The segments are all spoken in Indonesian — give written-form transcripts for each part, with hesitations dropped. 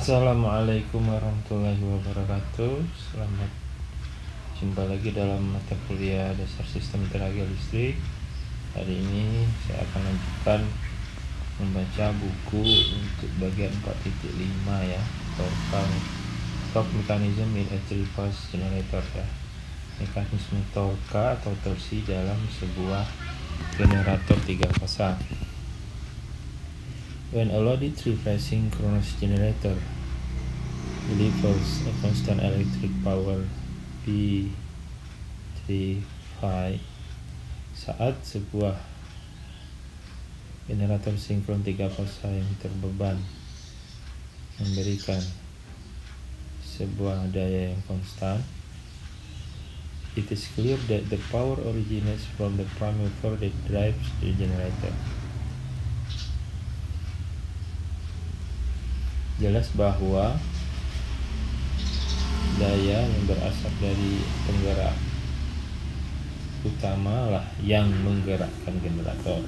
Assalamualaikum warahmatullahi wabarakatuh. Selamat jumpa lagi dalam mata kuliah dasar sistem tenaga listrik. Hari ini saya akan lanjutkan membaca buku untuk bagian 4.5 ya, torque mechanism in a three-phase generator ya. Mekanisme torque atau torsi dalam sebuah generator 3 fasa. When a loaded three-phase synchronous generator delivers a constant electric power P3phi, saat sebuah generator sinkron 3 fasa yang terbeban memberikan sebuah daya yang konstan, it is clear that the power originates from the prime mover that drives the generator. Jelas bahwa daya yang berasal dari penggerak utama lah yang menggerakkan generator.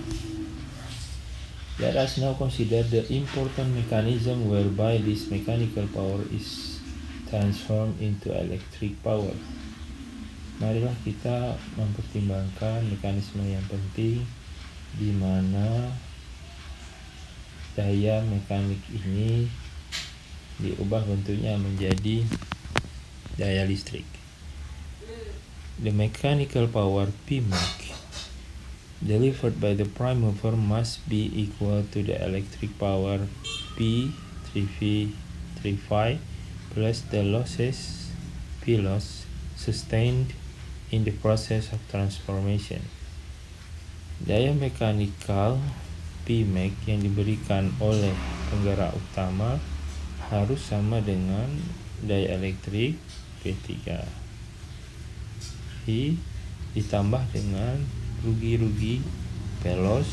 Let us now consider the important mechanism whereby this mechanical power is transformed into electric power. Marilah kita mempertimbangkan mekanisme yang penting di mana daya mekanik ini diubah bentuknya menjadi daya listrik. The mechanical power Pmax delivered by the prime mover must be equal to the electric power P3phi plus the losses P loss sustained in the process of transformation. Daya mekanikal Pmax yang diberikan oleh penggerak utama harus sama dengan daya elektrik P3 ditambah dengan rugi-rugi P loss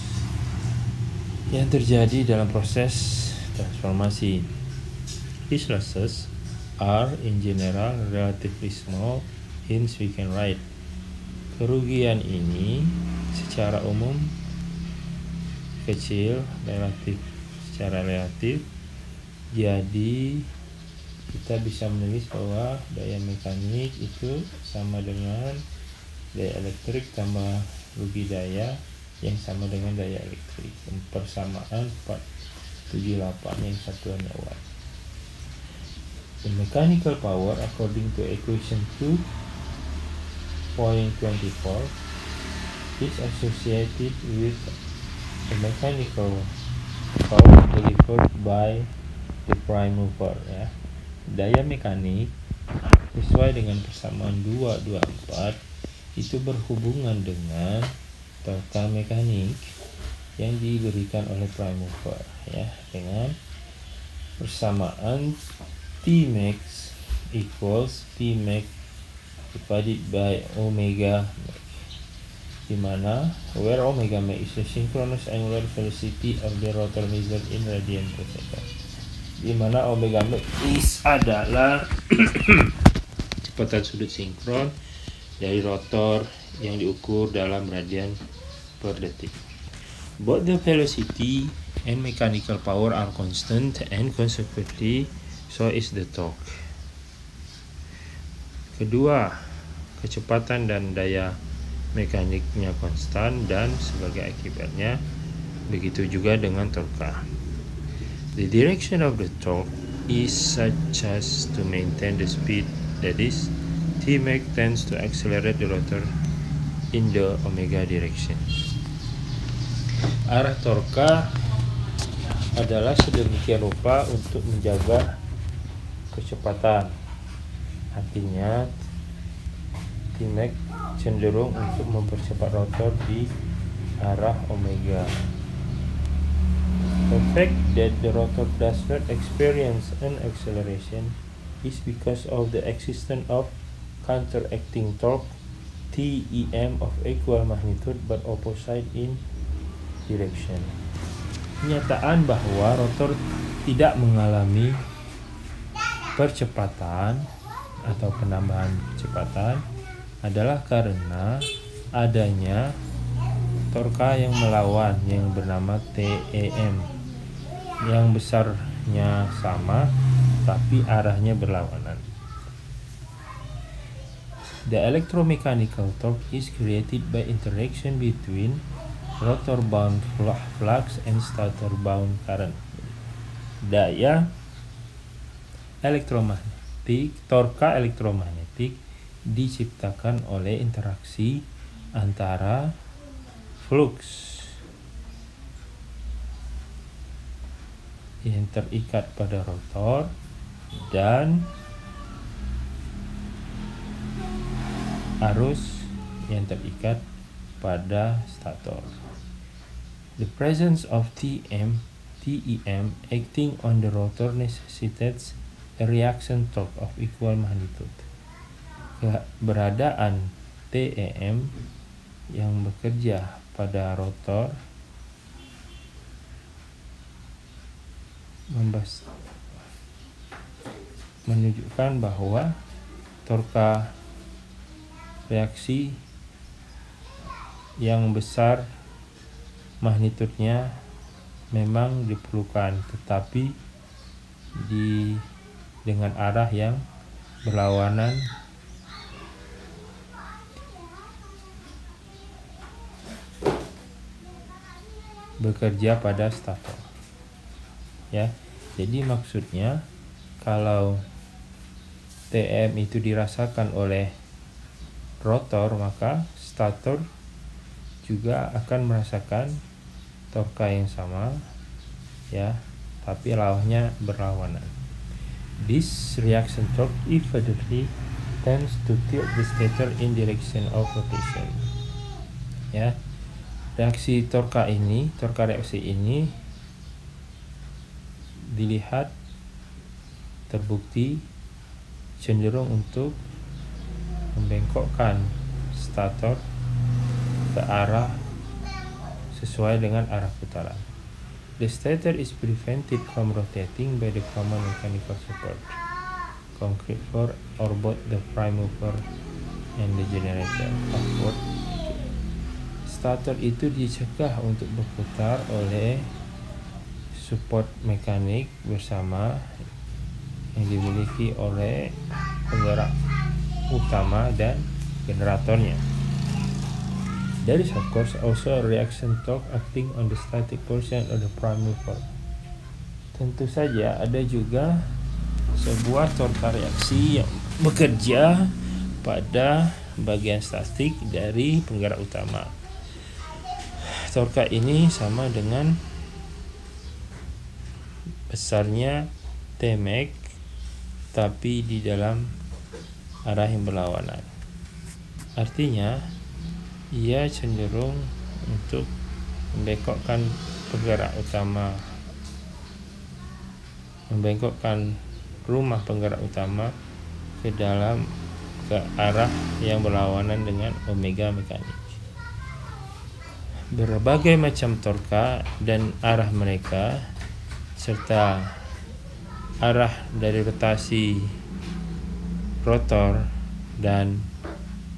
yang terjadi dalam proses transformasi. These losses are in general relatively small, hence we can write. Kerugian ini secara umum kecil, secara relatif. Jadi kita bisa menulis bahwa daya mekanik itu sama dengan daya elektrik tambah rugi daya yang sama dengan daya elektrik. Persamaan 478 yang satuannya watt. The mechanical power according to equation 2.24 is associated with the mechanical power delivered by the prime mover ya. Daya mekanik sesuai dengan persamaan 224 itu berhubungan dengan torque mekanik yang diberikan oleh prime mover ya, dengan persamaan Tmax equals Pmax divided by omega max, di mana where omega max is the synchronous angular velocity of the rotor measured in radian per second, di mana omega max adalah kecepatan sudut sinkron dari rotor yang diukur dalam radian per detik. Both the velocity and mechanical power are constant and consequently so is the torque. Kedua, kecepatan dan daya mekaniknya konstan dan sebagai akibatnya begitu juga dengan torque. The direction of the torque is such as to maintain the speed, that is, Tmax tends to accelerate the rotor in the omega direction. Arah torque adalah sedemikian rupa untuk menjaga kecepatan. Artinya Tmax cenderung untuk mempercepat rotor di arah omega. The fact that the rotor does not experience an acceleration is because of the existence of counteracting torque TEM of equal magnitude but opposite in direction. Kenyataan bahwa rotor tidak mengalami percepatan atau penambahan kecepatan adalah karena adanya torque yang melawan yang bernama TEM yang besarnya sama tetapi arahnya berlawanan. The electromechanical torque is created by interaction between rotor bound flux and stator bound current. Daya elektromagnetik, torka elektromagnetik diciptakan oleh interaksi antara flux yang terikat pada rotor dan arus yang terikat pada stator. The presence of TEM acting on the rotor necessitates a reaction torque of equal magnitude. Keberadaan TEM yang bekerja pada rotor menunjukkan bahwa torka reaksi yang besar magnitudenya memang diperlukan, tetapi dengan arah yang berlawanan bekerja pada stator. Ya, jadi maksudnya kalau TM itu dirasakan oleh rotor, maka stator juga akan merasakan torka yang sama, ya, tapi arahnya berlawanan. This reaction torque evidently tends to tilt the stator in direction of rotation. Ya, torka reaksi ini dilihat terbukti cenderung untuk membengkokkan stator ke arah sesuai dengan arah putaran. The stator is prevented from rotating by the common mechanical support, concrete floor, or both the prime mover and the generator. Stator itu dicegah untuk berputar oleh support mekanik bersama yang dimiliki oleh penggerak utama dan generatornya. There is of course also a reaction torque acting on the static portion of the prime mover. Tentu saja ada juga sebuah torka reaksi yang bekerja pada bagian statik dari penggerak utama. Torka ini sama dengan besarnya Tmax, tapi di dalam arah yang berlawanan. Artinya ia cenderung untuk membengkokkan rumah penggerak utama ke arah yang berlawanan dengan omega mekanik. Berbagai macam torka dan arah mereka serta arah dari rotasi rotor dan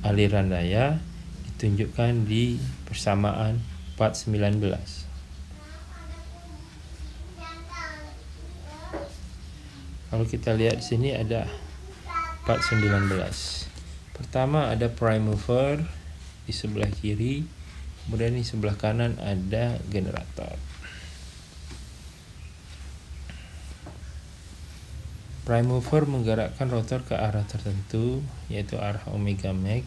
aliran daya ditunjukkan di persamaan part 19. Kalau kita lihat di sini ada part 19. Pertama ada prime mover di sebelah kiri, kemudian di sebelah kanan ada generator. Prime mover menggerakkan rotor ke arah tertentu, yaitu arah omega mag.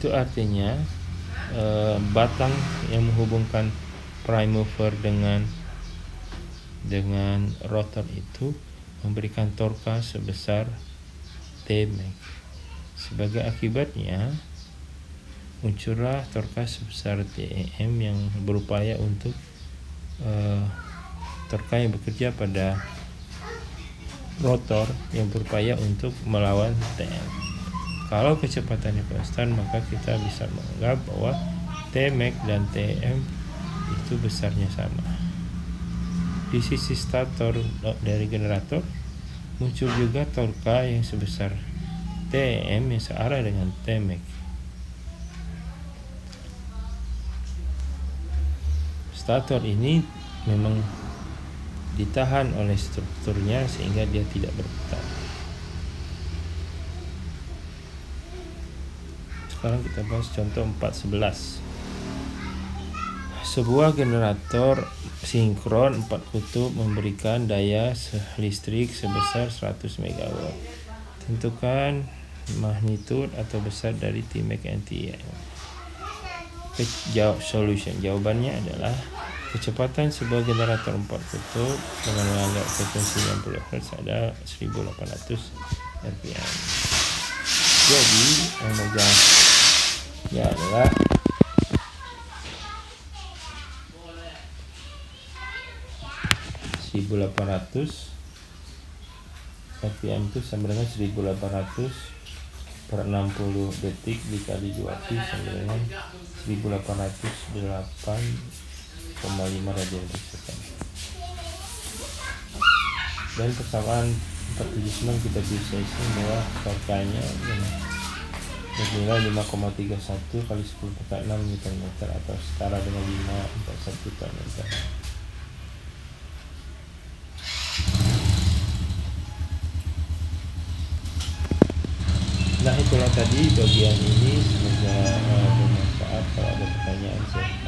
Itu artinya batang yang menghubungkan prime mover dengan rotor itu memberikan torka sebesar Tmax. Sebagai akibatnya muncullah torka sebesar TEM yang berupaya untuk torka yang bekerja pada rotor yang berupaya untuk melawan TM. Kalau kecepatannya konstan, maka kita bisa menganggap bahwa Tmax dan Tm itu besarnya sama. Di sisi stator dari generator muncul juga torka yang sebesar Tm yang searah dengan Tmax. Stator ini memang ditahan oleh strukturnya sehingga dia tidak berputar. Sekarang kita bahas contoh 411. Sebuah generator sinkron 4 kutub memberikan daya listrik sebesar 100 MW. Tentukan magnitud atau besar dari Tmax and Tm. Solution. Jawabannya adalah kecepatan sebuah generator 4 kutub dengan menganggap frekuensi 60 Hz ada 1800 RPM. Jadi omega nya adalah RPM itu sama dengan 1800 per 60 detik dikali 2 pi sama dengan 1808,5 radian per second. Dan persamaan 479 kita bisa isi bahwa torkanya bernilai 5,31 kali 10 6 Nm atau setara dengan 541 Nm. Nah itulah tadi bagian ini, semoga bermanfaat. Kalau ada pertanyaan saya